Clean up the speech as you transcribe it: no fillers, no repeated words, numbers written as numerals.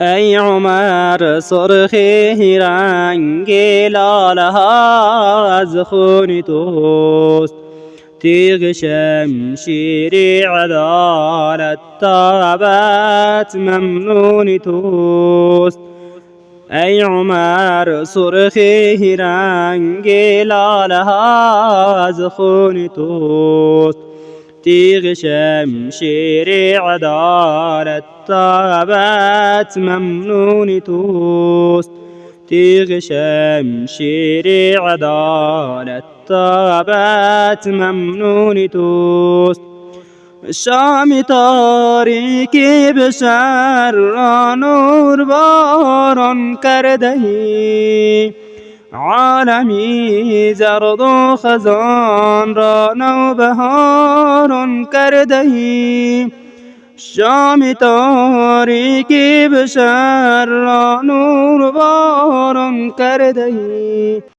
ای عمر سرخی رنگ لاله ها از خون توست، تیغ شمشیر عدالت تا ابد ممنون توست. ای عمر سرخی رنگ لاله ها از خون توست، تیغ شمشیر عدالت تا ابد ممنون توست. تیغ شمشیر عدالت تا ابد ممنون توست. شام تاریکی به شهر را نور باران کرده ای، عالمی زرد و خزان را نوبهاران کرده ای. شام تاریکی به شهر را نور باران کرده ای.